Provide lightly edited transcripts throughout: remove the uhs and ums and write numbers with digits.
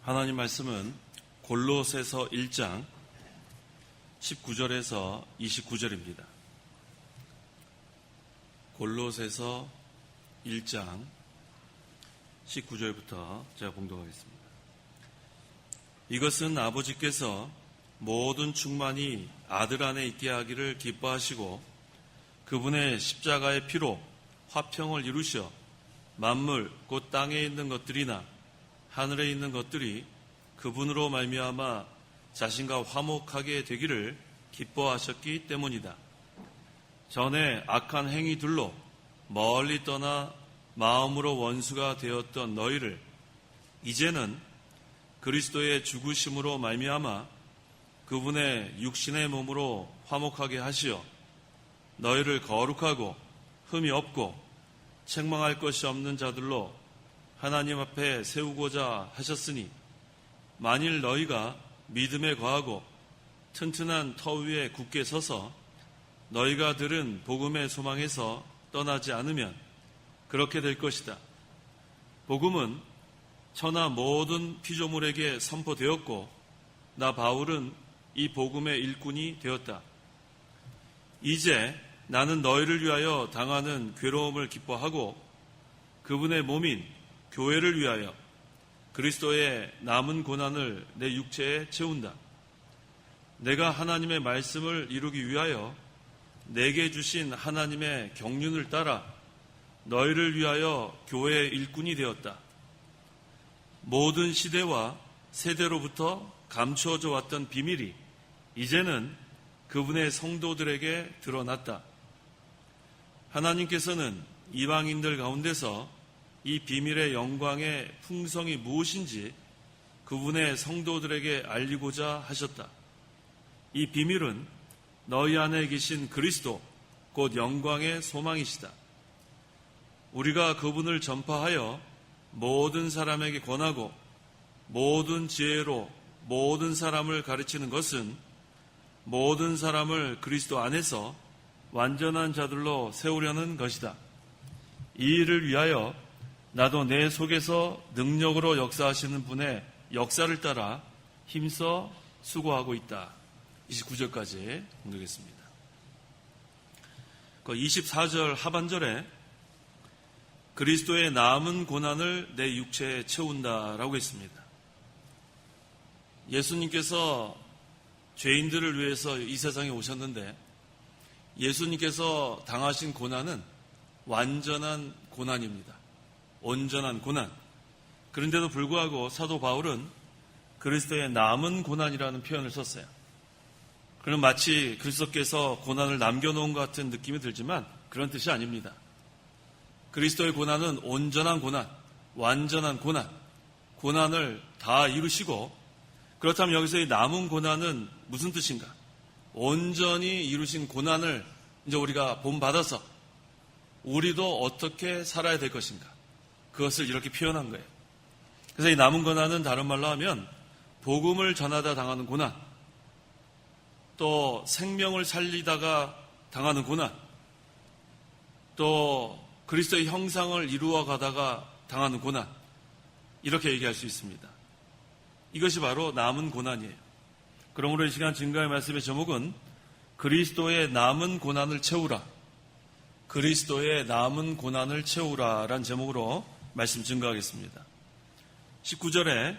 하나님 말씀은 골로새서 1장 19절에서 29절입니다. 골로새서 1장 19절부터 제가 봉독하겠습니다. 이것은 아버지께서 모든 충만이 아들 안에 있게 하기를 기뻐하시고 그분의 십자가의 피로 화평을 이루셔 만물 곧 땅에 있는 것들이나 하늘에 있는 것들이 그분으로 말미암아 자신과 화목하게 되기를 기뻐하셨기 때문이다. 전에 악한 행위들로 멀리 떠나 마음으로 원수가 되었던 너희를 이제는 그리스도의 죽으심으로 말미암아 그분의 육신의 몸으로 화목하게 하시어 너희를 거룩하고 흠이 없고 책망할 것이 없는 자들로 하나님 앞에 세우고자 하셨으니 만일 너희가 믿음에 거하고 튼튼한 터 위에 굳게 서서 너희가 들은 복음의 소망에서 떠나지 않으면 그렇게 될 것이다. 복음은 천하 모든 피조물에게 선포되었고 나 바울은 이 복음의 일꾼이 되었다. 이제 나는 너희를 위하여 당하는 괴로움을 기뻐하고 그분의 몸인 교회를 위하여 그리스도의 남은 고난을 내 육체에 채운다. 내가 하나님의 말씀을 이루기 위하여 내게 주신 하나님의 경륜을 따라 너희를 위하여 교회의 일꾼이 되었다. 모든 시대와 세대로부터 감추어져 왔던 비밀이 이제는 그분의 성도들에게 드러났다. 하나님께서는 이방인들 가운데서 이 비밀의 영광의 풍성이 무엇인지 그분의 성도들에게 알리고자 하셨다. 이 비밀은 너희 안에 계신 그리스도 곧 영광의 소망이시다. 우리가 그분을 전파하여 모든 사람에게 권하고 모든 지혜로 모든 사람을 가르치는 것은 모든 사람을 그리스도 안에서 완전한 자들로 세우려는 것이다. 이 일을 위하여 나도 내 속에서 능력으로 역사하시는 분의 역사를 따라 힘써 수고하고 있다. 29절까지 공독했습니다. 24절 하반절에 그리스도의 남은 고난을 내 육체에 채운다라고 했습니다. 예수님께서 죄인들을 위해서 이 세상에 오셨는데 예수님께서 당하신 고난은 완전한 고난입니다. 온전한 고난. 그런데도 불구하고 사도 바울은 그리스도의 남은 고난이라는 표현을 썼어요. 그럼 마치 그리스도께서 고난을 남겨놓은 것 같은 느낌이 들지만 그런 뜻이 아닙니다. 그리스도의 고난은 온전한 고난, 완전한 고난, 고난을 다 이루시고 그렇다면 여기서의 남은 고난은 무슨 뜻인가? 온전히 이루신 고난을 이제 우리가 본받아서 우리도 어떻게 살아야 될 것인가? 그것을 이렇게 표현한 거예요. 그래서 이 남은 고난은 다른 말로 하면 복음을 전하다 당하는 고난, 또 생명을 살리다가 당하는 고난, 또 그리스도의 형상을 이루어 가다가 당하는 고난, 이렇게 얘기할 수 있습니다. 이것이 바로 남은 고난이에요. 그러므로 이 시간 증거의 말씀의 제목은 그리스도의 남은 고난을 채우라, 그리스도의 남은 고난을 채우라 라는 제목으로 말씀 증거하겠습니다. 19절에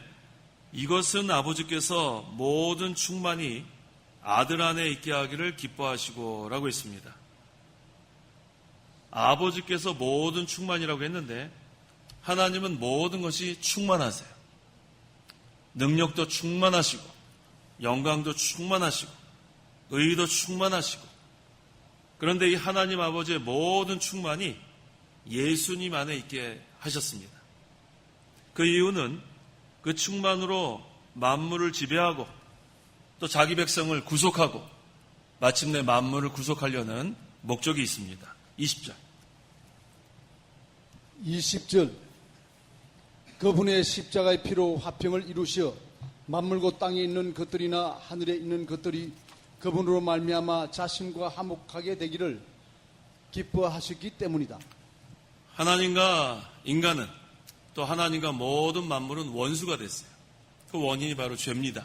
이것은 아버지께서 모든 충만이 아들 안에 있게 하기를 기뻐하시고 라고 했습니다. 아버지께서 모든 충만이라고 했는데 하나님은 모든 것이 충만하세요. 능력도 충만하시고 영광도 충만하시고 의도 충만하시고 그런데 이 하나님 아버지의 모든 충만이 예수님 안에 있게 하셨습니다. 그 이유는 그 충만으로 만물을 지배하고 또 자기 백성을 구속하고 마침내 만물을 구속하려는 목적이 있습니다. 20절 그분의 십자가의 피로 화평을 이루시어 만물과 땅에 있는 것들이나 하늘에 있는 것들이 그분으로 말미암아 자신과 화목하게 되기를 기뻐하셨기 때문이다. 하나님과 인간은 또 하나님과 모든 만물은 원수가 됐어요. 그 원인이 바로 죄입니다.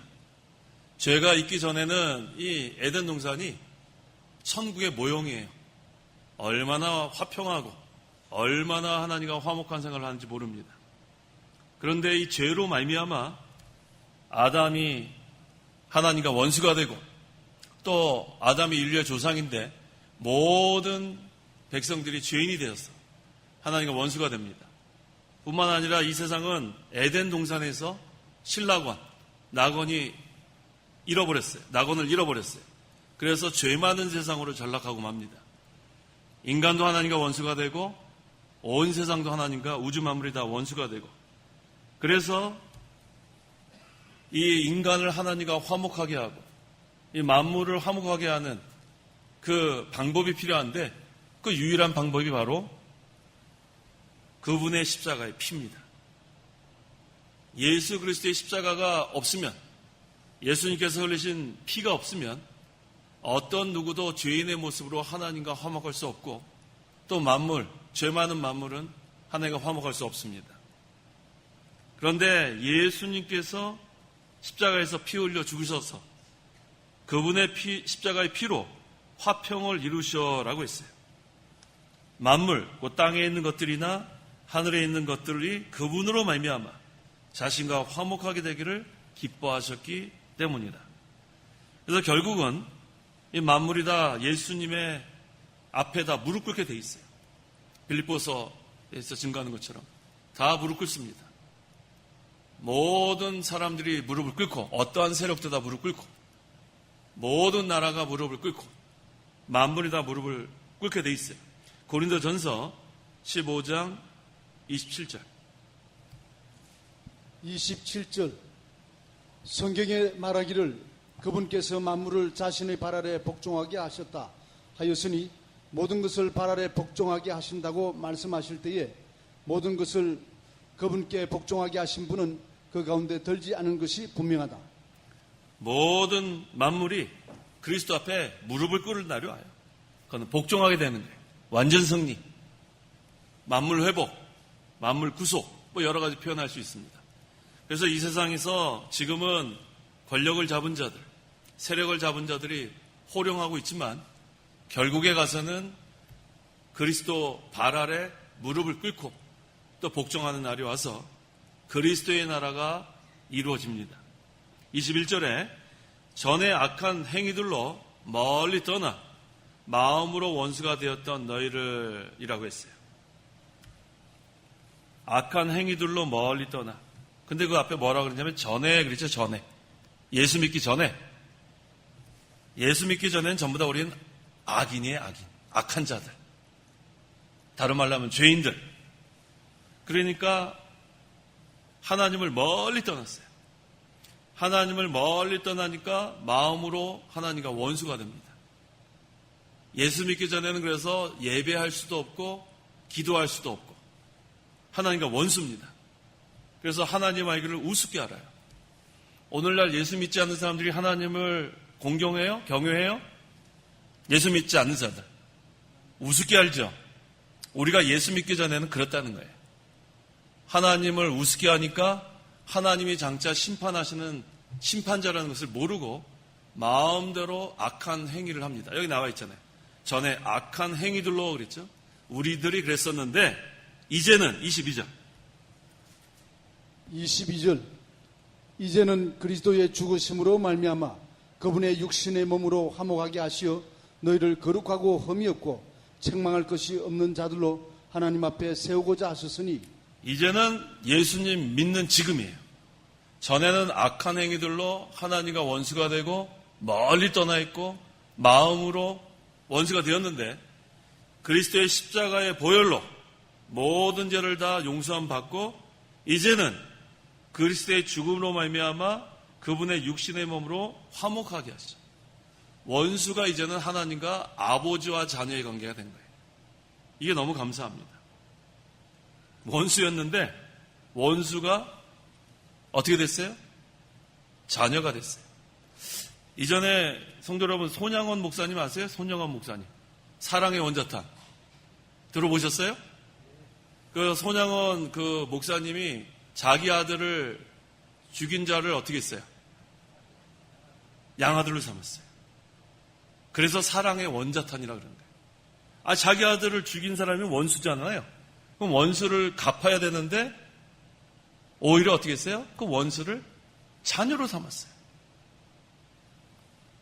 죄가 있기 전에는 이 에덴 동산이 천국의 모형이에요. 얼마나 화평하고 얼마나 하나님과 화목한 생활을 하는지 모릅니다. 그런데 이 죄로 말미암아 아담이 하나님과 원수가 되고 또 아담이 인류의 조상인데 모든 백성들이 죄인이 되어서 하나님과 원수가 됩니다. 뿐만 아니라 이 세상은 에덴 동산에서 신라관, 낙원을 잃어버렸어요. 그래서 죄 많은 세상으로 전락하고 맙니다. 인간도 하나님과 원수가 되고 온 세상도 하나님과 우주 만물이 다 원수가 되고 그래서 이 인간을 하나님과 화목하게 하고 이 만물을 화목하게 하는 그 방법이 필요한데 그 유일한 방법이 바로 그분의 십자가의 피입니다. 예수 그리스도의 십자가가 없으면 예수님께서 흘리신 피가 없으면 어떤 누구도 죄인의 모습으로 하나님과 화목할 수 없고 또 만물, 죄 많은 만물은 하나님과 화목할 수 없습니다. 그런데 예수님께서 십자가에서 피 흘려 죽으셔서 그분의 십자가의 피로 화평을 이루셔라고 했어요. 만물, 그 땅에 있는 것들이나 하늘에 있는 것들이 그분으로 말미암아 자신과 화목하게 되기를 기뻐하셨기 때문이다. 그래서 결국은 이 만물이 다 예수님의 앞에 다 무릎 꿇게 돼 있어요. 빌립보서에서 증거하는 것처럼 다 무릎 꿇습니다. 모든 사람들이 무릎을 꿇고 어떠한 세력도 다 무릎 꿇고 모든 나라가 무릎을 꿇고 만물이 다 무릎을 꿇게 돼 있어요. 고린도전서 15장 27절 27절 성경에 말하기를 그분께서 만물을 자신의 발 아래 복종하게 하셨다 하였으니 모든 것을 발 아래 복종하게 하신다고 말씀하실 때에 모든 것을 그분께 복종하게 하신 분은 그 가운데 들지 않은 것이 분명하다. 모든 만물이 그리스도 앞에 무릎을 꿇을 날이 와요. 그건 복종하게 되는 거예요. 완전 승리, 만물 회복, 만물 구속, 뭐 여러 가지 표현할 수 있습니다. 그래서 이 세상에서 지금은 권력을 잡은 자들, 세력을 잡은 자들이 호령하고 있지만 결국에 가서는 그리스도 발 아래 무릎을 꿇고 또 복종하는 날이 와서 그리스도의 나라가 이루어집니다. 21절에 전에 악한 행위들로 멀리 떠나 마음으로 원수가 되었던 너희를 이라고 했어요. 악한 행위들로 멀리 떠나. 근데 그 앞에 뭐라고 그러냐면 전에 그랬죠. 전에. 예수 믿기 전에. 예수 믿기 전에는 전부 다 우리는 악인이에요. 악인. 악한 자들. 다른 말로 하면 죄인들. 그러니까 하나님을 멀리 떠났어요. 하나님을 멀리 떠나니까 마음으로 하나님과 원수가 됩니다. 예수 믿기 전에는 그래서 예배할 수도 없고 기도할 수도 없고 하나님과 원수입니다. 그래서 하나님 알기를 우습게 알아요. 오늘날 예수 믿지 않는 사람들이 하나님을 공경해요? 경외해요? 예수 믿지 않는 자들 우습게 알죠? 우리가 예수 믿기 전에는 그렇다는 거예요. 하나님을 우습게 하니까 하나님이 장차 심판하시는 심판자라는 것을 모르고 마음대로 악한 행위를 합니다. 여기 나와 있잖아요. 전에 악한 행위들로 그랬죠. 우리들이 그랬었는데 이제는 22절 이제는 그리스도의 죽으심으로 말미암아 그분의 육신의 몸으로 화목하게 하시어 너희를 거룩하고 흠이 없고 책망할 것이 없는 자들로 하나님 앞에 세우고자 하셨으니 이제는 예수님 믿는 지금이에요. 전에는 악한 행위들로 하나님과 원수가 되고 멀리 떠나 있고 마음으로 원수가 되었는데 그리스도의 십자가의 보혈로 모든 죄를 다 용서함 받고 이제는 그리스도의 죽음으로 말미암아 그분의 육신의 몸으로 화목하게 하시죠. 원수가 이제는 하나님과 아버지와 자녀의 관계가 된 거예요. 이게 너무 감사합니다. 원수였는데 원수가 어떻게 됐어요? 자녀가 됐어요. 이전에 성도 여러분 손양원 목사님 아세요? 손양원 목사님. 사랑의 원자탄. 들어보셨어요? 그 손양원 그 목사님이 자기 아들을 죽인 자를 어떻게 했어요? 양아들로 삼았어요. 그래서 사랑의 원자탄이라 그러는 거예요. 자기 아들을 죽인 사람이 원수잖아요. 그럼 원수를 갚아야 되는데 오히려 어떻게 했어요? 그 원수를 자녀로 삼았어요.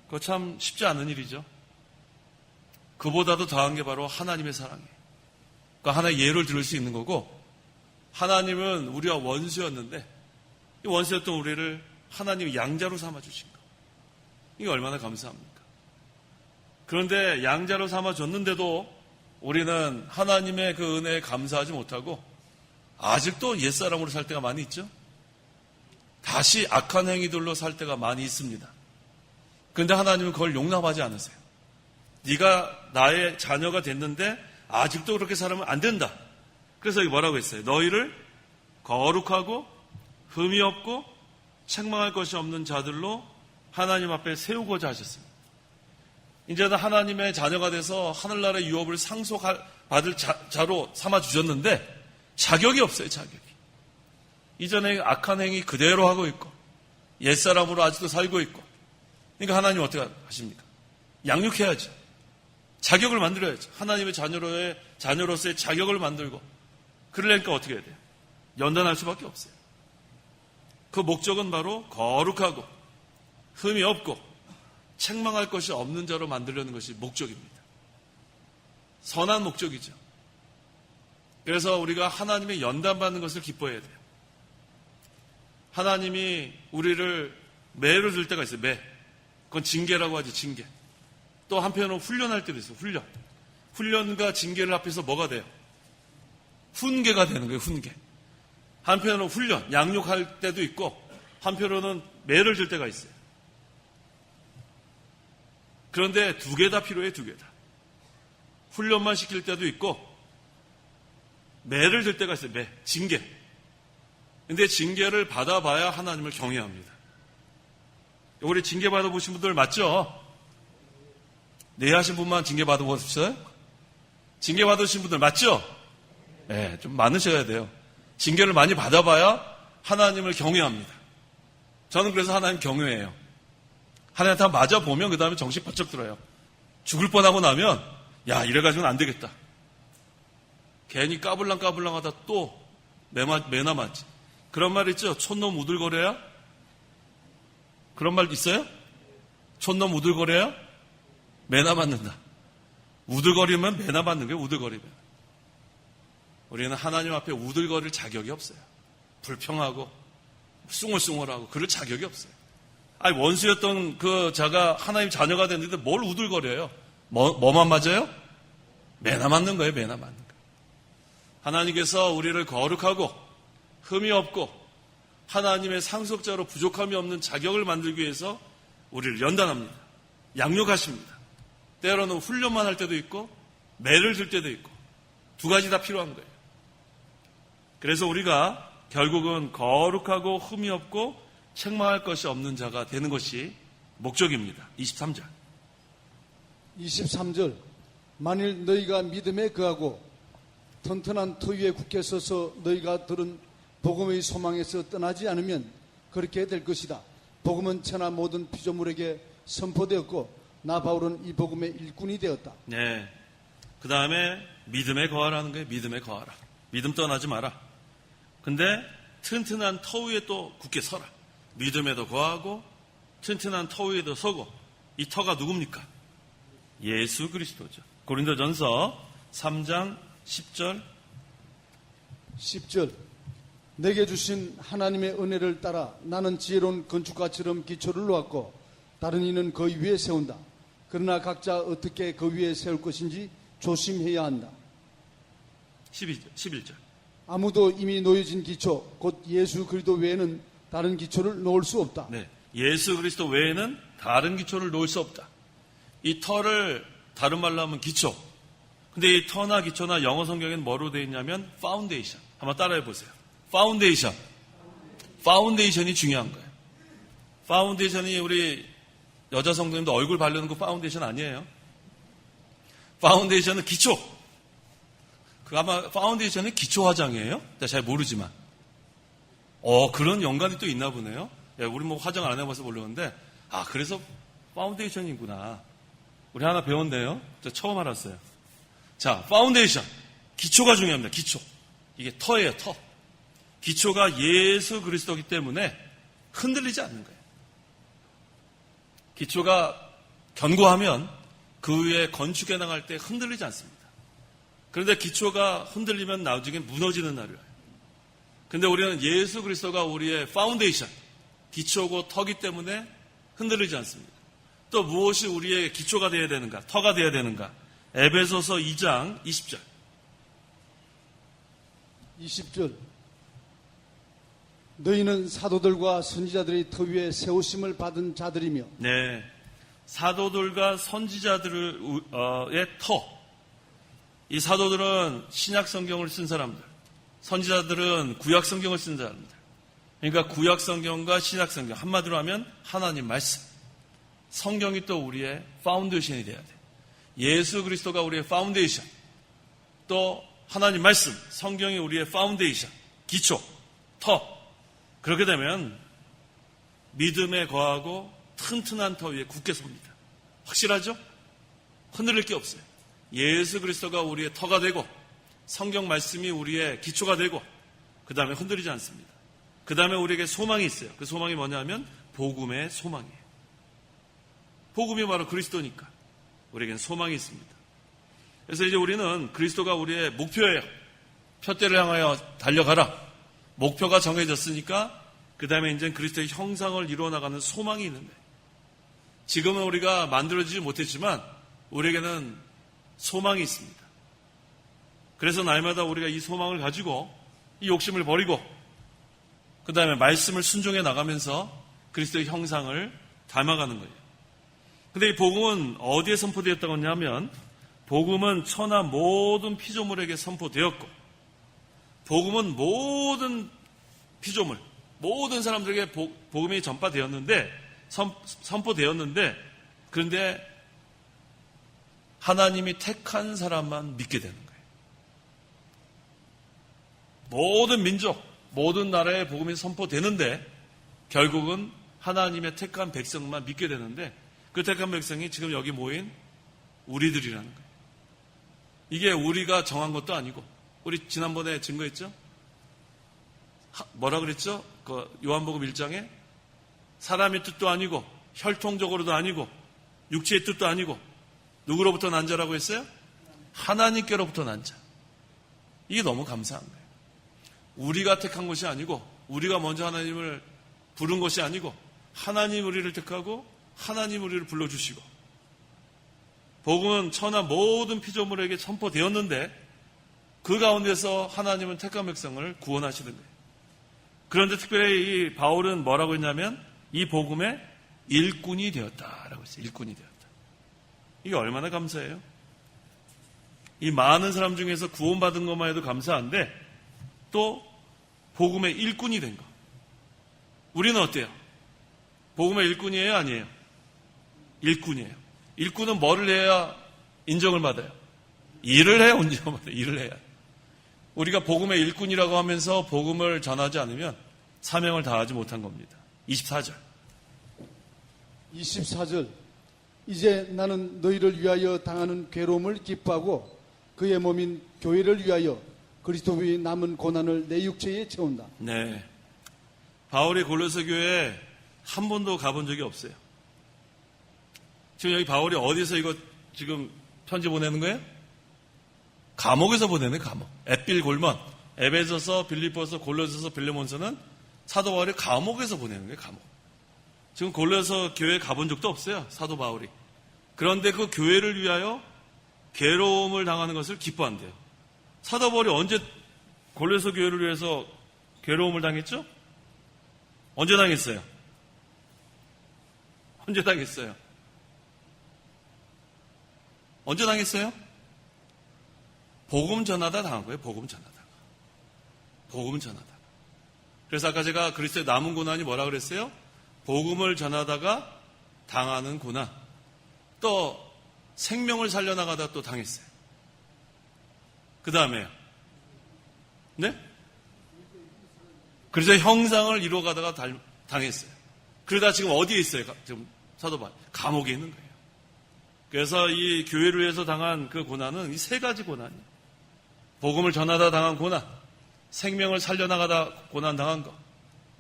그거 참 쉽지 않은 일이죠. 그보다도 더한 게 바로 하나님의 사랑이에요. 그러니까 하나의 예를 들을 수 있는 거고, 하나님은 우리와 원수였는데 이 원수였던 우리를 하나님이 양자로 삼아주신 거. 이게 얼마나 감사합니까? 그런데 양자로 삼아줬는데도 우리는 하나님의 그 은혜에 감사하지 못하고 아직도 옛사람으로 살 때가 많이 있죠. 다시 악한 행위들로 살 때가 많이 있습니다. 그런데 하나님은 그걸 용납하지 않으세요. 네가 나의 자녀가 됐는데 아직도 그렇게 살면 안 된다. 그래서 여기 뭐라고 했어요? 너희를 거룩하고 흠이 없고 책망할 것이 없는 자들로 하나님 앞에 세우고자 하셨습니다. 이제는 하나님의 자녀가 돼서 하늘나라의 유업을 상속받을 자로 삼아주셨는데 자격이 없어요. 자격이. 이전에 악한 행위 그대로 하고 있고 옛사람으로 아직도 살고 있고, 그러니까 하나님 어떻게 하십니까? 양육해야죠. 자격을 만들어야죠. 하나님의 자녀로서의 자격을 만들고, 그러려니까 어떻게 해야 돼요? 연단할 수밖에 없어요. 그 목적은 바로 거룩하고 흠이 없고 책망할 것이 없는 자로 만들려는 것이 목적입니다. 선한 목적이죠. 그래서 우리가 하나님의 연단받는 것을 기뻐해야 돼요. 하나님이 우리를 매를 줄 때가 있어요. 매. 그건 징계라고 하지, 징계. 또 한편으로 훈련할 때도 있어요. 훈련. 훈련과 징계를 합해서 뭐가 돼요? 훈계가 되는 거예요. 훈계. 한편으로 훈련, 양육할 때도 있고 한편으로는 매를 줄 때가 있어요. 그런데 두 개 다 필요해. 두 개 다. 훈련만 시킬 때도 있고 매를 줄 때가 있어요. 매, 징계. 근데 징계를 받아봐야 하나님을 경외해야 합니다. 우리 징계 받아보신 분들 맞죠? 네 하신 분만 징계 받아보셨어요? 징계 받으신 분들 맞죠? 네, 좀 많으셔야 돼요. 징계를 많이 받아봐야 하나님을 경외합니다. 저는 그래서 하나님 경외해요. 하나님한테 맞아보면 그 다음에 정신 바짝 들어요. 죽을 뻔하고 나면 야, 이래가지고는 안 되겠다. 괜히 까불랑 하다 또 매나 맞지. 그런 말 있죠? 촌놈 우들거려야? 그런 말 있어요? 촌놈 우들거려야? 매나 맞는다. 우들거리면 매나 맞는 거예요. 우들거리면. 우리는 하나님 앞에 우들거릴 자격이 없어요. 불평하고 숭얼숭얼하고 그럴 자격이 없어요. 아니, 원수였던 그 자가 하나님 자녀가 됐는데 뭘 우들거려요? 뭐만 맞아요? 매나 맞는 거예요. 매나 맞는 거예요. 하나님께서 우리를 거룩하고 흠이 없고 하나님의 상속자로 부족함이 없는 자격을 만들기 위해서 우리를 연단합니다. 양육하십니다. 때로는 훈련만 할 때도 있고 매를 줄 때도 있고 두 가지 다 필요한 거예요. 그래서 우리가 결국은 거룩하고 흠이 없고 책망할 것이 없는 자가 되는 것이 목적입니다. 23절. 23절. 만일 너희가 믿음에 거하고 튼튼한 터 위에 굳게 서서 너희가 들은 복음의 소망에서 떠나지 않으면 그렇게 될 것이다. 복음은 천하 모든 피조물에게 선포되었고 나 바울은 이 복음의 일꾼이 되었다. 네. 그 다음에 믿음에 거하라는 거예요. 믿음에 거하라. 믿음 떠나지 마라. 근데 튼튼한 터 위에 또 굳게 서라. 믿음에도 거하고 튼튼한 터 위에도 서고. 이 터가 누굽니까? 예수 그리스도죠. 고린도전서 3장 10절. 10절. 내게 주신 하나님의 은혜를 따라 나는 지혜로운 건축가처럼 기초를 놓았고 다른 이는 그 위에 세운다. 그러나 각자 어떻게 그 위에 세울 것인지 조심해야 한다. 11절. 아무도 이미 놓여진 기초 곧 예수 그리스도 외에는 다른 기초를 놓을 수 없다. 네. 예수 그리스도 외에는 다른 기초를 놓을 수 없다. 이 터를 다른 말로 하면 기초. 근데 이 터나 기초나 영어 성경에는 뭐로 되어 있냐면 파운데이션. 한번 따라해 보세요. 파운데이션. 파운데이션이 중요한 거예요. 파운데이션이 우리 여자 성도님도 얼굴 바르는 거 파운데이션 아니에요. 파운데이션은 기초. 그 아마 파운데이션은 기초 화장이에요. 잘 모르지만. 그런 연관이 또 있나 보네요. 야, 우리 뭐 화장 안 해봐서 모르는데, 그래서 파운데이션이구나. 우리 하나 배웠네요. 저 처음 알았어요. 자, 파운데이션. 기초가 중요합니다. 기초. 이게 터예요, 터. 기초가 예수 그리스도이기 때문에 흔들리지 않는 거예요. 기초가 견고하면 그 위에 건축해 나갈 때 흔들리지 않습니다. 그런데 기초가 흔들리면 나중에 무너지는 날이 와요. 근데 우리는 예수 그리스도가 우리의 파운데이션, 기초고 터기 때문에 흔들리지 않습니다. 또 무엇이 우리의 기초가 되어야 되는가, 터가 되어야 되는가? 에베소서 2장 20절. 20절. 너희는 사도들과 선지자들의 터 위에 세우심을 받은 자들이며. 네. 사도들과 선지자들의 터. 이 사도들은 신약 성경을 쓴 사람들. 선지자들은 구약 성경을 쓴 사람들. 그러니까 구약 성경과 신약 성경. 한마디로 하면 하나님 말씀. 성경이 또 우리의 파운데이션이 돼야 돼. 예수 그리스도가 우리의 파운데이션. 또 하나님 말씀. 성경이 우리의 파운데이션. 기초. 터. 그렇게 되면 믿음에 거하고 튼튼한 터 위에 굳게 섭니다. 확실하죠? 흔들릴 게 없어요. 예수 그리스도가 우리의 터가 되고 성경 말씀이 우리의 기초가 되고 그 다음에 흔들리지 않습니다. 그 다음에 우리에게 소망이 있어요. 그 소망이 뭐냐면 복음의 소망이에요. 복음이 바로 그리스도니까 우리에겐 소망이 있습니다. 그래서 이제 우리는 그리스도가 우리의 목표예요. 표대를 향하여 달려가라. 목표가 정해졌으니까 그 다음에 이제 그리스도의 형상을 이루어나가는 소망이 있는데 지금은 우리가 만들어지지 못했지만 우리에게는 소망이 있습니다. 그래서 날마다 우리가 이 소망을 가지고 이 욕심을 버리고 그 다음에 말씀을 순종해 나가면서 그리스도의 형상을 닮아가는 거예요. 근데 이 복음은 어디에 선포되었다고 하냐면 복음은 천하 모든 피조물에게 선포되었고 복음은 모든 피조물, 모든 사람들에게 복음이 전파되었는데 선포되었는데 그런데 하나님이 택한 사람만 믿게 되는 거예요. 모든 민족, 모든 나라에 복음이 선포되는데 결국은 하나님의 택한 백성만 믿게 되는데 그 택한 백성이 지금 여기 모인 우리들이라는 거예요. 이게 우리가 정한 것도 아니고 우리 지난번에 증거했죠? 뭐라 그랬죠? 그 요한복음 1장에 사람의 뜻도 아니고 혈통적으로도 아니고 육체의 뜻도 아니고 누구로부터 난 자라고 했어요? 하나님께로부터 난 자. 이게 너무 감사한 거예요. 우리가 택한 것이 아니고 우리가 먼저 하나님을 부른 것이 아니고 하나님 우리를 택하고 하나님 우리를 불러주시고 복음은 천하 모든 피조물에게 선포되었는데 그 가운데서 하나님은 택한 백성을 구원하시는 거예요. 그런데 특별히 이 바울은 뭐라고 했냐면 이 복음의 일꾼이 되었다라고 했어요. 일꾼이 되었다. 이게 얼마나 감사해요? 이 많은 사람 중에서 구원받은 것만 해도 감사한데 또 복음의 일꾼이 된 거. 우리는 어때요? 복음의 일꾼이에요? 아니에요? 일꾼이에요. 일꾼은 뭐를 해야 인정을 받아요? 일을 해야 인정을 받아요. 일을 해야. 우리가 복음의 일꾼이라고 하면서 복음을 전하지 않으면 사명을 다하지 못한 겁니다. 24절. 24절. 이제 나는 너희를 위하여 당하는 괴로움을 기뻐하고 그의 몸인 교회를 위하여 그리스도의 남은 고난을 내 육체에 채운다. 네. 바울이 골로새 교회에 한 번도 가본 적이 없어요. 지금 여기 바울이 어디서 이거 지금 편지 보내는 거예요? 감옥에서 보내는 감옥. 앳빌 골몬, 에베소서, 빌립보서, 골로새서, 빌레몬서는 사도 바울이 감옥에서 보내는 거예요. 감옥. 지금 골로새 교회에 가본 적도 없어요. 사도 바울이. 그런데 그 교회를 위하여 괴로움을 당하는 것을 기뻐한대요. 사도 바울이 언제 골로새 교회를 위해서 괴로움을 당했죠? 언제 당했어요? 언제 당했어요? 언제 당했어요? 복음 전하다 당한 거예요. 복음 전하다가. 복음 전하다가. 그래서 아까 제가 그리스도의 남은 고난이 뭐라 그랬어요? 복음을 전하다가 당하는 고난. 또 생명을 살려나가다 또 당했어요. 그 다음에요. 네? 그래서 형상을 이루어가다가 당했어요. 그러다 지금 어디에 있어요? 지금 사도 바울 감옥에 있는 거예요. 그래서 이 교회를 위해서 당한 그 고난은 이 세 가지 고난이에요. 복음을 전하다 당한 고난, 생명을 살려나가다 고난 당한 것,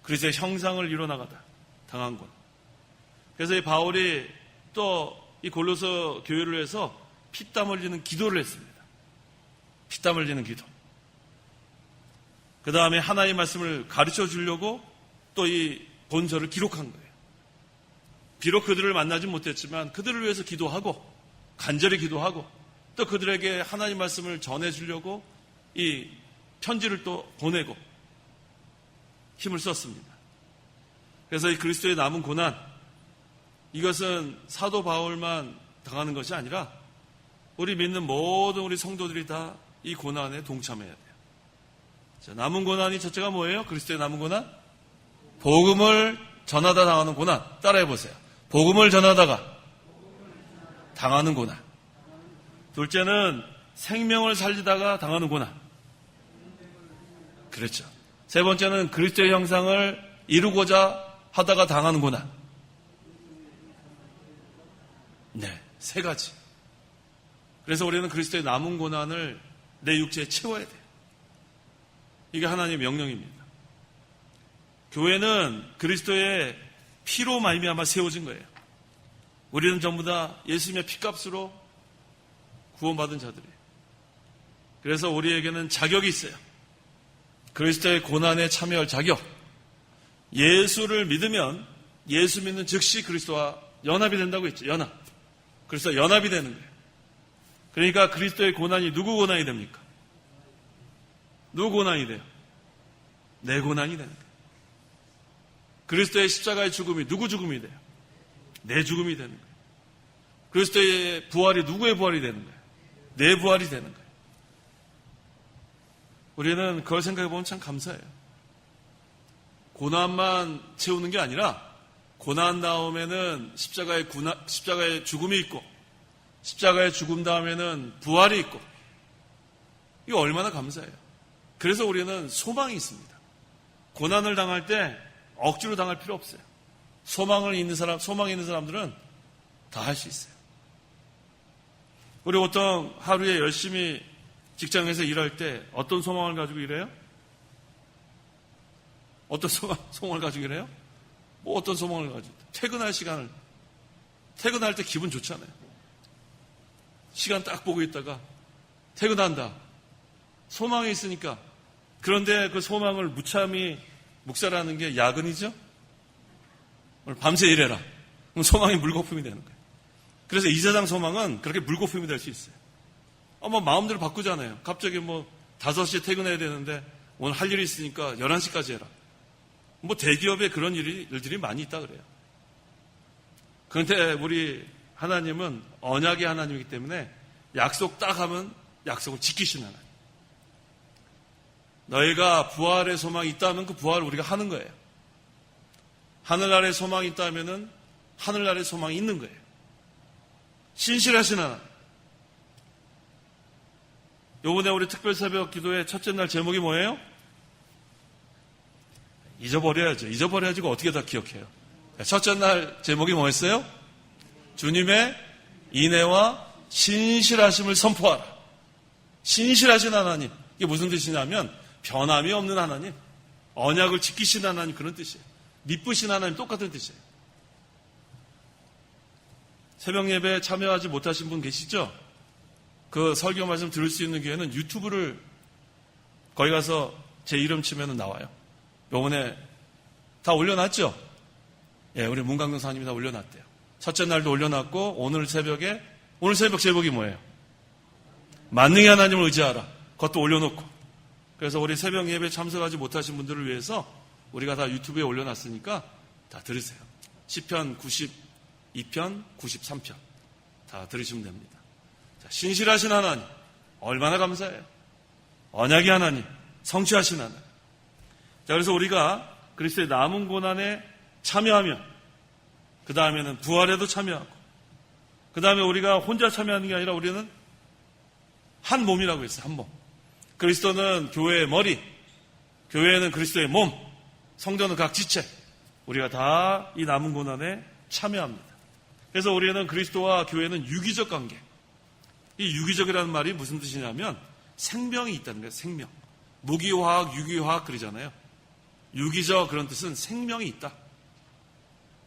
그리스도의 형상을 이뤄나가다 당한 고난. 그래서 이 바울이 또 이 골로새 교회를 위해서 피땀 흘리는 기도를 했습니다. 피땀 흘리는 기도. 그 다음에 하나님의 말씀을 가르쳐 주려고 또 이 본서를 기록한 거예요. 비록 그들을 만나지 못했지만 그들을 위해서 기도하고 간절히 기도하고 또 그들에게 하나님 말씀을 전해주려고 이 편지를 또 보내고 힘을 썼습니다. 그래서 이 그리스도의 남은 고난, 이것은 사도 바울만 당하는 것이 아니라 우리 믿는 모든 우리 성도들이 다 이 고난에 동참해야 돼요. 자, 남은 고난이 첫째가 뭐예요? 그리스도의 남은 고난? 복음을 전하다 당하는 고난. 따라해 보세요. 복음을 전하다가 당하는 고난. 둘째는 생명을 살리다가 당하는 고난. 그렇죠. 세 번째는 그리스도의 형상을 이루고자 하다가 당하는 고난. 네, 세 가지. 그래서 우리는 그리스도의 남은 고난을 내 육체에 채워야 돼요. 이게 하나님의 명령입니다. 교회는 그리스도의 피로 말미암아 세워진 거예요. 우리는 전부 다 예수님의 피값으로 구원받은 자들이에요. 그래서 우리에게는 자격이 있어요. 그리스도의 고난에 참여할 자격. 예수를 믿으면 예수 믿는 즉시 그리스도와 연합이 된다고 했죠. 연합. 그래서 연합이 되는 거예요. 그러니까 그리스도의 고난이 누구 고난이 됩니까? 누구 고난이 돼요? 내 고난이 되는 거예요. 그리스도의 십자가의 죽음이 누구 죽음이 돼요? 내 죽음이 되는 거예요. 그리스도의 부활이 누구의 부활이 되는 거예요? 내 부활이 되는 거예요. 우리는 그걸 생각해 보면 참 감사해요. 고난만 채우는 게 아니라 고난 다음에는 십자가의 죽음이 있고 십자가의 죽음 다음에는 부활이 있고 이거 얼마나 감사해요. 그래서 우리는 소망이 있습니다. 고난을 당할 때 억지로 당할 필요 없어요. 소망이 있는 사람들은 다 할 수 있어요. 우리 보통 하루에 열심히 직장에서 일할 때 어떤 소망을 가지고 일해요? 어떤 소망을 가지고 일해요? 뭐 어떤 소망을 가지고 퇴근할 때 기분 좋잖아요. 시간 딱 보고 있다가 퇴근한다. 소망이 있으니까. 그런데 그 소망을 무참히 묵살하는 게 야근이죠? 오늘 밤새 일해라. 그럼 소망이 물거품이 되는 거예요. 그래서 이 세상 소망은 그렇게 물거품이 될 수 있어요. 마음대로 바꾸잖아요. 갑자기 5시에 퇴근해야 되는데 오늘 할 일이 있으니까 11시까지 해라. 대기업에 그런 일들이 많이 있다 그래요. 그런데 우리 하나님은 언약의 하나님이기 때문에 약속 딱 하면 약속을 지키시는 하나님. 너희가 부활의 소망이 있다면 그 부활을 우리가 하는 거예요. 하늘나라의 소망이 있다면은 하늘나라의 소망이 있는 거예요. 신실하신 하나님. 요번에 우리 특별 새벽 기도의 첫째 날 제목이 뭐예요? 잊어버려야죠. 잊어버려야지 어떻게 다 기억해요. 첫째 날 제목이 뭐였어요? 주님의 인애와 신실하심을 선포하라. 신실하신 하나님. 이게 무슨 뜻이냐면 변함이 없는 하나님, 언약을 지키신 하나님, 그런 뜻이에요. 미쁘신 하나님, 똑같은 뜻이에요. 새벽 예배에 참여하지 못하신 분 계시죠? 그 설교 말씀 들을 수 있는 기회는 유튜브를 거기 가서 제 이름 치면 나와요. 요번에 다 올려놨죠? 예, 우리 문강동 사님이 다 올려놨대요. 첫째 날도 올려놨고 오늘 새벽 제목이 뭐예요? 만능의 하나님을 의지하라. 그것도 올려놓고. 그래서 우리 새벽 예배 참석하지 못하신 분들을 위해서 우리가 다 유튜브에 올려놨으니까 다 들으세요. 시편 92편, 93편 다 들으시면 됩니다. 자, 신실하신 하나님 얼마나 감사해요. 언약의 하나님, 성취하신 하나님. 자, 그래서 우리가 그리스도의 남은 고난에 참여하면 그 다음에는 부활에도 참여하고 그 다음에 우리가 혼자 참여하는 게 아니라 우리는 한 몸이라고 했어요. 한 몸. 그리스도는 교회의 머리, 교회는 그리스도의 몸. 성도는 각 지체, 우리가 다 이 남은 고난에 참여합니다. 그래서 우리는 그리스도와 교회는 유기적 관계. 이 유기적이라는 말이 무슨 뜻이냐면 생명이 있다는 거예요. 생명. 무기화학, 유기화학 그러잖아요. 유기적 그런 뜻은 생명이 있다.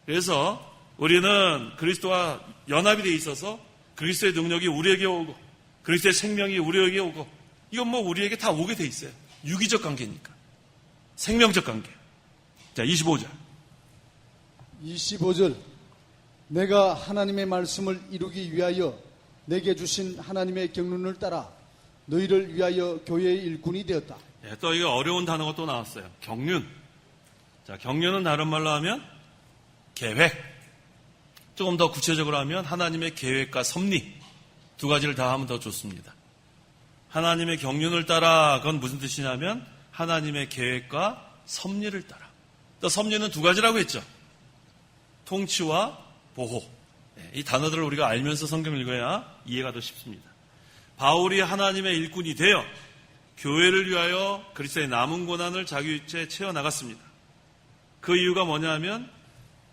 그래서 우리는 그리스도와 연합이 되어 있어서 그리스도의 능력이 우리에게 오고 그리스도의 생명이 우리에게 오고 이건 뭐 우리에게 다 오게 돼 있어요. 유기적 관계니까. 생명적 관계. 자, 25절. 25절. 내가 하나님의 말씀을 이루기 위하여 내게 주신 하나님의 경륜을 따라 너희를 위하여 교회의 일꾼이 되었다. 예, 또 이거 어려운 단어가 또 나왔어요. 경륜. 자, 경륜은 다른 말로 하면 계획. 조금 더 구체적으로 하면 하나님의 계획과 섭리. 두 가지를 다 하면 더 좋습니다. 하나님의 경륜을 따라 그건 무슨 뜻이냐면 하나님의 계획과 섭리를 따라. 또 섭리는 두 가지라고 했죠. 통치와 보호. 이 단어들을 우리가 알면서 성경을 읽어야 이해가 더 쉽습니다. 바울이 하나님의 일꾼이 되어 교회를 위하여 그리스도의 남은 고난을 자기 위치에 채워나갔습니다. 그 이유가 뭐냐면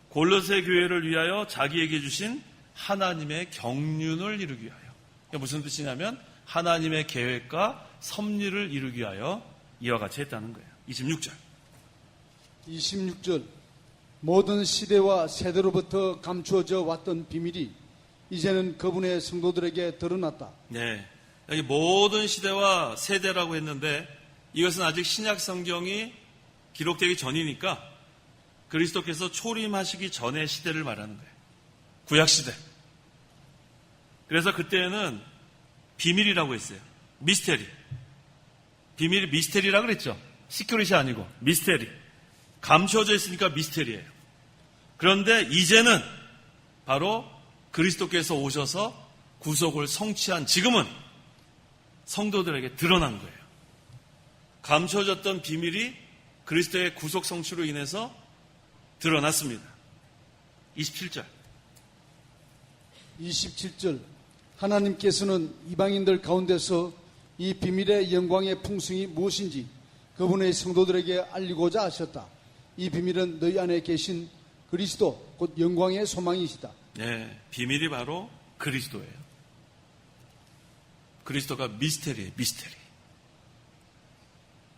골로새 교회를 위하여 자기에게 주신 하나님의 경륜을 이루기 위하여. 이게 무슨 뜻이냐면 하나님의 계획과 섭리를 이루기 위하여 이와 같이 했다는 거예요. 26절. 26절. 모든 시대와 세대로부터 감추어져 왔던 비밀이 이제는 그분의 성도들에게 드러났다. 네. 여기 모든 시대와 세대라고 했는데 이것은 아직 신약 성경이 기록되기 전이니까 그리스도께서 초림하시기 전의 시대를 말하는 거예요. 구약 시대. 그래서 그때는 비밀이라고 했어요. 미스테리. 비밀이 미스테리라고 그랬죠. 시큐릿이 아니고 미스테리. 감춰져 있으니까 미스테리예요. 그런데 이제는 바로 그리스도께서 오셔서 구속을 성취한 지금은 성도들에게 드러난 거예요. 감춰졌던 비밀이 그리스도의 구속 성취로 인해서 드러났습니다. 27절. 27절. 하나님께서는 이방인들 가운데서 이 비밀의 영광의 풍성이 무엇인지 그분의 성도들에게 알리고자 하셨다. 이 비밀은 너희 안에 계신 그리스도 곧 영광의 소망이시다. 네, 비밀이 바로 그리스도예요. 그리스도가 미스테리예요. 미스테리.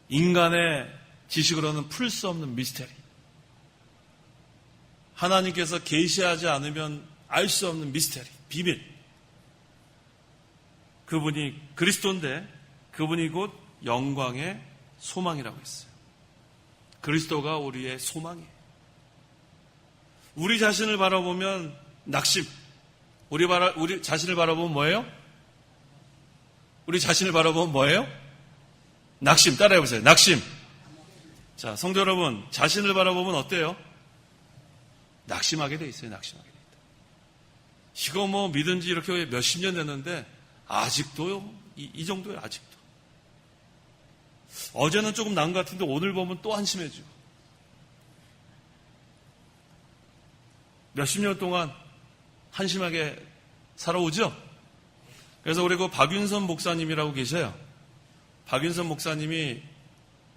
인간의 지식으로는 풀 수 없는 미스테리. 하나님께서 계시하지 않으면 알 수 없는 미스테리, 비밀. 그분이 그리스도인데 그분이 곧 영광의 소망이라고 했어요. 그리스도가 우리의 소망이에요. 우리 자신을 바라보면 낙심. 우리 자신을 바라보면 뭐예요? 우리 자신을 바라보면 뭐예요? 낙심. 따라해보세요. 낙심. 자, 성도 여러분, 자신을 바라보면 어때요? 낙심하게 돼 있어요. 낙심하게 돼 있다. 이거 뭐 믿은 지 이렇게 몇십 년 됐는데 아직도요? 이 정도예요. 아직도. 어제는 조금 나은 것 같은데 오늘 보면 또 한심해지고. 몇십 년 동안 한심하게 살아오죠? 그래서 우리 그 박윤선 목사님이라고 계셔요. 박윤선 목사님이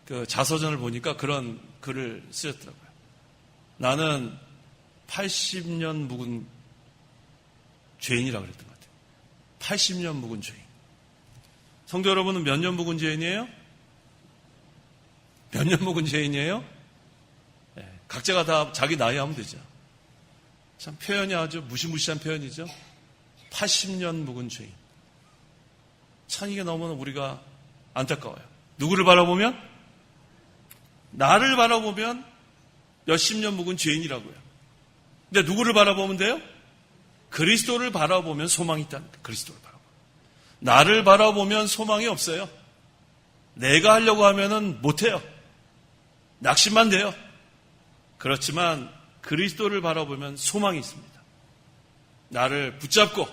그 자서전을 보니까 그런 글을 쓰셨더라고요. 나는 80년 묵은 죄인이라고 그랬던 것 같아요. 80년 묵은 죄인. 성도 여러분은 몇 년 묵은 죄인이에요? 몇 년 묵은 죄인이에요? 네, 각자가 다 자기 나이 하면 되죠. 참 표현이 아주 무시무시한 표현이죠. 80년 묵은 죄인. 참 이게 너무 우리가 안타까워요. 누구를 바라보면? 나를 바라보면 몇십 년 묵은 죄인이라고요. 근데 누구를 바라보면 돼요? 그리스도를 바라보면 소망이 있다는 거예요. 그리스도를 바라보면. 나를 바라보면 소망이 없어요. 내가 하려고 하면은 못해요. 낙심만 돼요. 그렇지만 그리스도를 바라보면 소망이 있습니다. 나를 붙잡고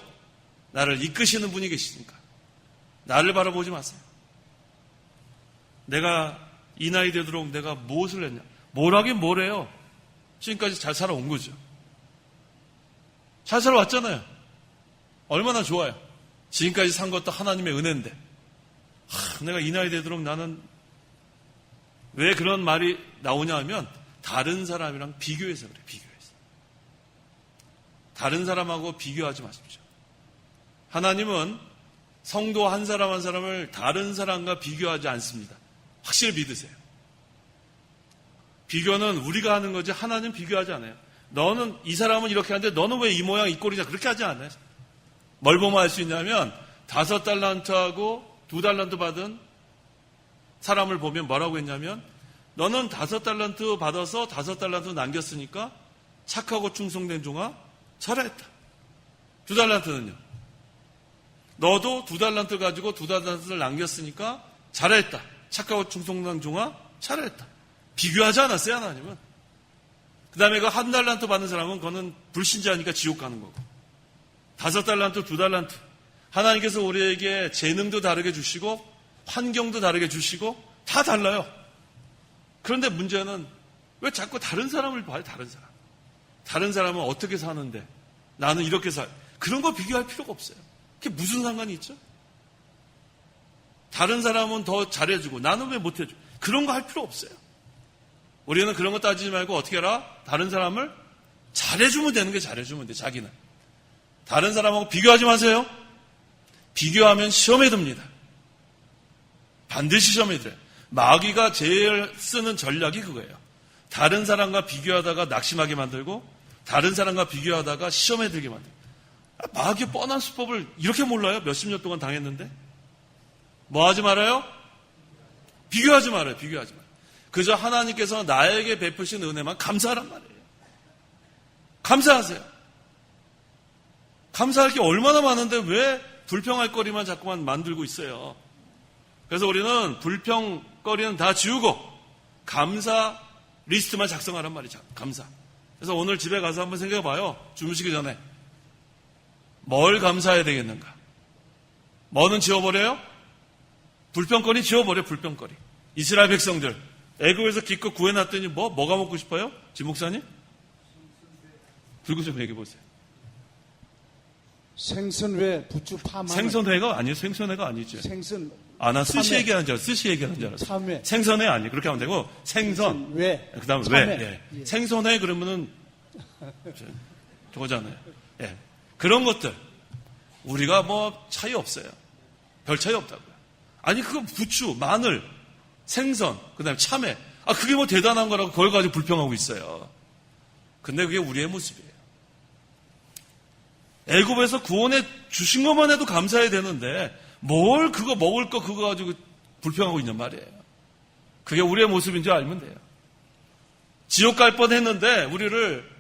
나를 이끄시는 분이 계시니까 나를 바라보지 마세요. 내가 이 나이 되도록 내가 무엇을 했냐? 뭘 하긴 뭘 해요. 지금까지 잘 살아온 거죠. 잘 살아왔잖아요. 얼마나 좋아요. 지금까지 산 것도 하나님의 은혜인데 내가 이 나이 되도록 나는 왜 그런 말이 나오냐 하면 다른 사람이랑 비교해서 그래, 비교해서. 다른 사람하고 비교하지 마십시오. 하나님은 성도 한 사람 한 사람을 다른 사람과 비교하지 않습니다. 확실히 믿으세요. 비교는 우리가 하는 거지 하나님 비교하지 않아요. 너는 이 사람은 이렇게 하는데 너는 왜 이 모양 이 꼴이냐 그렇게 하지 않아요. 뭘 보면 알 수 있냐면 5달란트하고 2달란트 받은 사람을 보면 뭐라고 했냐면 너는 5달란트 받아서 5달란트 남겼으니까 착하고 충성된 종아 잘했다. 2달란트는요. 너도 2달란트 가지고 2달란트를 남겼으니까 잘했다. 착하고 충성된 종아 잘했다. 비교하지 않았어요, 하나님은. 그 다음에 그 1달란트 받는 사람은 그거는 불신자니까 지옥 가는 거고. 5달란트, 2달란트. 하나님께서 우리에게 재능도 다르게 주시고 환경도 다르게 주시고 다 달라요. 그런데 문제는 왜 자꾸 다른 사람을 봐요, 다른 사람. 다른 사람은 어떻게 사는데 나는 이렇게 그런 거 비교할 필요가 없어요. 그게 무슨 상관이 있죠? 다른 사람은 더 잘해주고 나는 왜 못해줘? 그런 거 할 필요 없어요. 우리는 그런 거 따지지 말고 어떻게 해라? 다른 사람을 잘해주면 되는 게 잘해주면 돼, 자기는. 다른 사람하고 비교하지 마세요. 비교하면 시험에 듭니다. 반드시 시험에 들어요. 마귀가 제일 쓰는 전략이 그거예요. 다른 사람과 비교하다가 낙심하게 만들고 다른 사람과 비교하다가 시험에 들게 만들고. 마귀의 뻔한 수법을 이렇게 몰라요? 몇십 년 동안 당했는데. 뭐 하지 말아요? 비교하지 말아요. 비교하지 말아요. 그저 하나님께서 나에게 베푸신 은혜만 감사하란 말이에요. 감사하세요. 감사할 게 얼마나 많은데 왜 불평할 거리만 자꾸만 만들고 있어요. 그래서 우리는 불평거리는 다 지우고 감사 리스트만 작성하란 말이죠. 감사. 그래서 오늘 집에 가서 한번 생각해 봐요. 주무시기 전에. 뭘 감사해야 되겠는가? 뭐는 지워버려요? 불평거리 지워버려, 불평거리. 이스라엘 백성들 애굽에서 기껏 구해놨더니 뭐가 먹고 싶어요? 지 목사님? 들고 좀 얘기해 보세요. 생선회, 부추, 파만. 생선회가 아니에요. 생선회가 아니죠. 생선. 나 스시 참외. 얘기하는 줄 알았어. 스시 얘기하는 줄 알았어. 참외. 생선회 아니에요. 그렇게 하면 되고 생선. 회. 그 다음에 참외. 왜? 예. 예. 생선회 그러면은 저거잖아요. 예. 그런 것들 우리가 뭐 차이 없어요. 별 차이 없다고요. 아니 그거 부추, 마늘, 생선, 그 다음에 참외. 그게 뭐 대단한 거라고 그걸 가지고 불평하고 있어요. 근데 그게 우리의 모습이에요. 애굽에서 구원해 주신 것만 해도 감사해야 되는데 뭘 그거 먹을 거 그거 가지고 불평하고 있는 말이에요. 그게 우리의 모습인 줄 알면 돼요. 지옥 갈 뻔했는데 우리를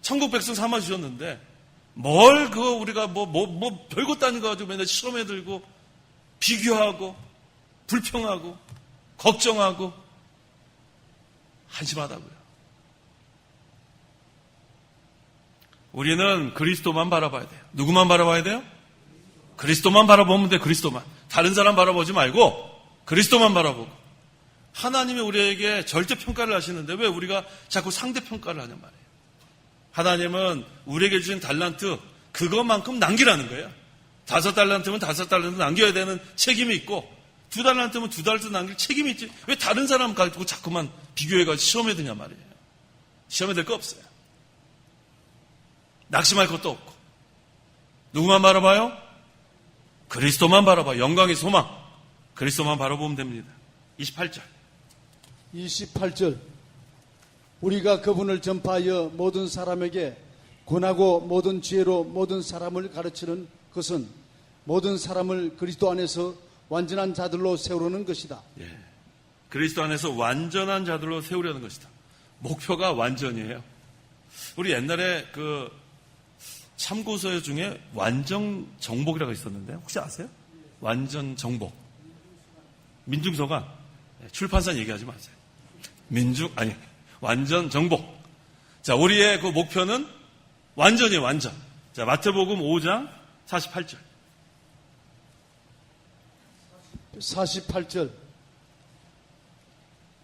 천국 백성 삼아 주셨는데 뭘 그거 우리가 뭐 별것 아닌 거 가지고 맨날 시험에 들고 비교하고 불평하고 걱정하고 한심하다고요. 우리는 그리스도만 바라봐야 돼요. 누구만 바라봐야 돼요? 그리스도만 바라보면 돼. 그리스도만. 다른 사람 바라보지 말고 그리스도만 바라보고. 하나님이 우리에게 절대평가를 하시는데 왜 우리가 자꾸 상대평가를 하냔 말이에요. 하나님은 우리에게 주신 달란트 그것만큼 남기라는 거예요. 5달란트면 5달란트 남겨야 되는 책임이 있고 2달란트면 2달란트 남길 책임이 있지. 왜 다른 사람 가지고 자꾸만 비교해가지고 시험에 드냐 말이에요. 시험에 들 거 없어요. 낙심할 것도 없고. 누구만 바라봐요? 그리스도만 바라봐. 영광의 소망. 그리스도만 바라보면 됩니다. 28절. 28절. 우리가 그분을 전파하여 모든 사람에게 권하고 모든 지혜로 모든 사람을 가르치는 것은 모든 사람을 그리스도 안에서 완전한 자들로 세우려는 것이다. 예. 그리스도 안에서 완전한 자들로 세우려는 것이다. 목표가 완전이에요. 우리 옛날에 그 참고서 중에 완전정복이라고 있었는데 혹시 아세요? 완전정복. 민중서관. 출판사 얘기하지 마세요. 완전정복. 자, 우리의 그 목표는 완전이에요, 완전. 자, 마태복음 5장 48절. 48절.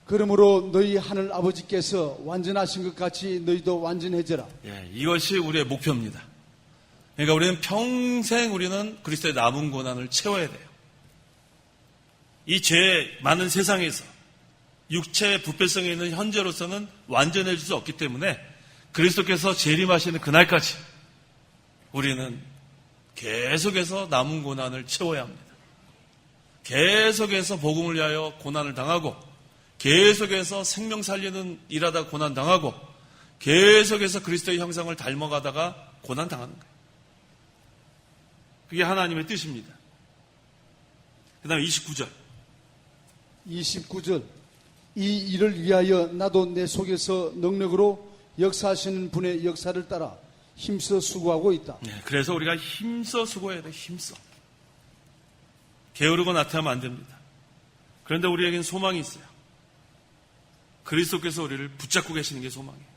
그러므로 너희 하늘 아버지께서 완전하신 것 같이 너희도 완전해져라. 예, 이것이 우리의 목표입니다. 그러니까 우리는 평생 우리는 그리스도의 남은 고난을 채워야 돼요. 이 죄 많은 세상에서 육체의 부패성에 있는 현재로서는 완전해질 수 없기 때문에 그리스도께서 재림하시는 그날까지 우리는 계속해서 남은 고난을 채워야 합니다. 계속해서 복음을 위하여 고난을 당하고, 계속해서 생명 살리는 일하다 고난 당하고, 계속해서 그리스도의 형상을 닮아가다가 고난 당하는 거예요. 그게 하나님의 뜻입니다. 그 다음에 29절. 29절. 이 일을 위하여 나도 내 속에서 능력으로 역사하시는 분의 역사를 따라 힘써 수고하고 있다. 네, 그래서 우리가 힘써 수고해야 돼. 힘써. 게으르고 나태하면 안 됩니다. 그런데 우리에겐 소망이 있어요. 그리스도께서 우리를 붙잡고 계시는 게 소망이에요.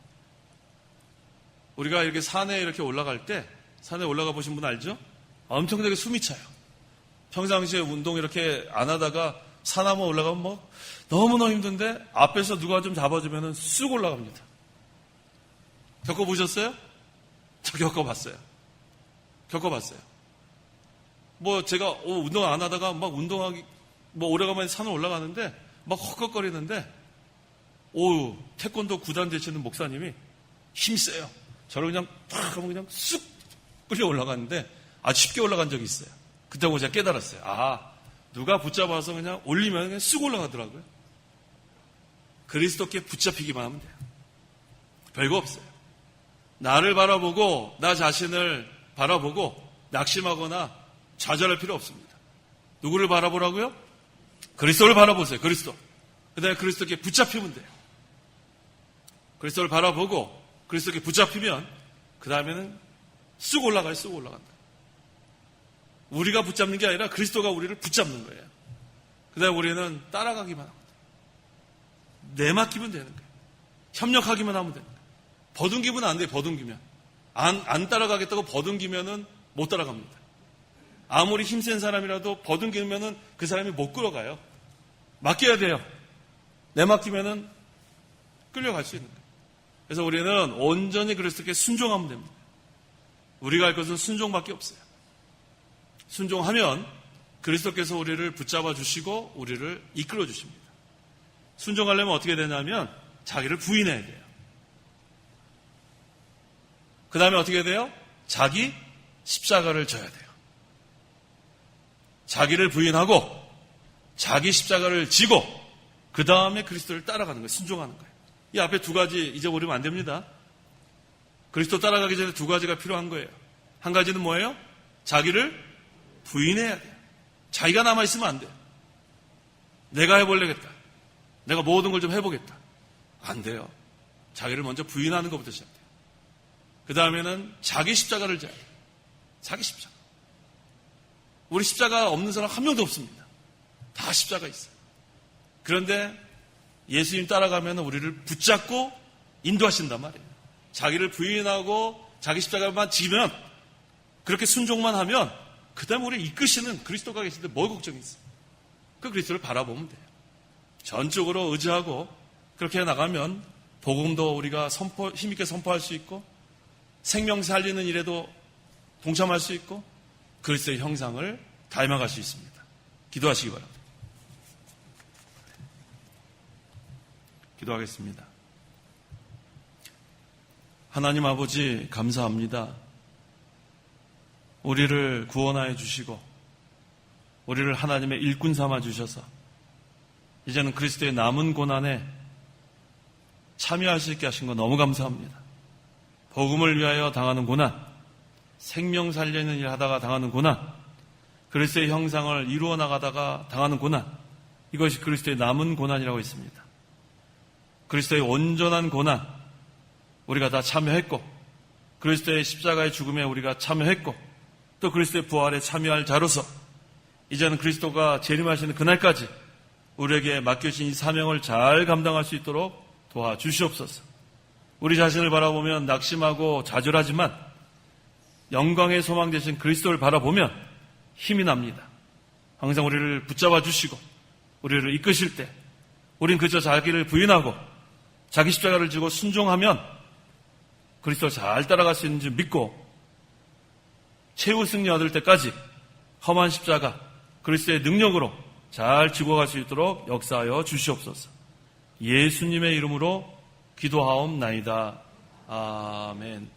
우리가 이렇게 산에 이렇게 올라갈 때, 산에 올라가 보신 분 알죠? 엄청나게 숨이 차요. 평상시에 운동 이렇게 안 하다가 산 한번 올라가면 뭐 너무너무 힘든데 앞에서 누가 좀 잡아주면 쑥 올라갑니다. 겪어보셨어요? 저 겪어봤어요. 뭐 제가 운동 안 하다가 막 운동하기 뭐 오래간만에 산을 올라가는데 막 헉헉거리는데 태권도 9단 되시는 목사님이 힘세요. 저를 그냥 탁 하면 그냥 쑥 끌려 올라갔는데 아주 쉽게 올라간 적이 있어요. 그때 보고 제가 깨달았어요. 누가 붙잡아서 그냥 올리면 그냥 쑥 올라가더라고요. 그리스도께 붙잡히기만 하면 돼요. 별거 없어요. 나를 바라보고 나 자신을 바라보고 낙심하거나 좌절할 필요 없습니다. 누구를 바라보라고요? 그리스도를 바라보세요. 그리스도. 그 다음에 그리스도께 붙잡히면 돼요. 그리스도를 바라보고 그리스도께 붙잡히면 그 다음에는 쑥 올라가요. 쑥 올라간다. 우리가 붙잡는 게 아니라 그리스도가 우리를 붙잡는 거예요. 그 다음에 우리는 따라가기만 합니다. 내맡기면 되는 거예요. 협력하기만 하면 됩니다. 버둥기면 안 돼요. 버둥기면. 안 따라가겠다고 버둥기면은 못 따라갑니다. 아무리 힘센 사람이라도 버둥기면은 그 사람이 못 끌어가요. 맡겨야 돼요. 내맡기면은 끌려갈 수 있는 거예요. 그래서 우리는 온전히 그리스도께 순종하면 됩니다. 우리가 할 것은 순종밖에 없어요. 순종하면 그리스도께서 우리를 붙잡아 주시고 우리를 이끌어 주십니다. 순종하려면 어떻게 되냐면 자기를 부인해야 돼요. 그 다음에 어떻게 돼요? 자기 십자가를 져야 돼요. 자기를 부인하고 자기 십자가를 지고 그 다음에 그리스도를 따라가는 거예요. 순종하는 거예요. 이 앞에 두 가지 잊어버리면 안 됩니다. 그리스도 따라가기 전에 두 가지가 필요한 거예요. 한 가지는 뭐예요? 자기를 부인해야 돼요. 자기가 남아있으면 안 돼요. 내가 해보려겠다. 내가 모든 걸 좀 해보겠다. 안 돼요. 자기를 먼저 부인하는 것부터 시작돼요. 그 다음에는 자기 십자가를 져야 돼요. 자기 십자가. 우리 십자가 없는 사람 한 명도 없습니다. 다 십자가 있어요. 그런데 예수님 따라가면 우리를 붙잡고 인도하신단 말이에요. 자기를 부인하고 자기 십자가만 지면 그렇게 순종만 하면 그 다음에 우리를 이끄시는 그리스도가 계신데 뭘 걱정이 있어요. 그 그리스도를 바라보면 돼요. 전적으로 의지하고 그렇게 나가면 복음도 우리가 힘있게 선포할 수 있고 생명 살리는 일에도 동참할 수 있고 그리스도의 형상을 닮아갈 수 있습니다. 기도하시기 바랍니다. 기도하겠습니다. 하나님 아버지 감사합니다. 우리를 구원하여 주시고 우리를 하나님의 일꾼 삼아 주셔서 이제는 그리스도의 남은 고난에 참여할 수 있게 하신 거 너무 감사합니다. 복음을 위하여 당하는 고난, 생명 살리는 일 하다가 당하는 고난, 그리스도의 형상을 이루어 나가다가 당하는 고난, 이것이 그리스도의 남은 고난이라고 했습니다. 그리스도의 온전한 고난 우리가 다 참여했고 그리스도의 십자가의 죽음에 우리가 참여했고 또 그리스도의 부활에 참여할 자로서 이제는 그리스도가 재림하시는 그날까지 우리에게 맡겨진 이 사명을 잘 감당할 수 있도록 도와주시옵소서. 우리 자신을 바라보면 낙심하고 좌절하지만 영광의 소망 되신 그리스도를 바라보면 힘이 납니다. 항상 우리를 붙잡아 주시고 우리를 이끄실 때 우린 그저 자기를 부인하고 자기 십자가를 지고 순종하면 그리스도를 잘 따라갈 수 있는 줄 믿고 최후 승리 얻을 때까지 험한 십자가 그리스도의 능력으로 잘 지고 갈 수 있도록 역사하여 주시옵소서. 예수님의 이름으로 기도하옵나이다. 아멘.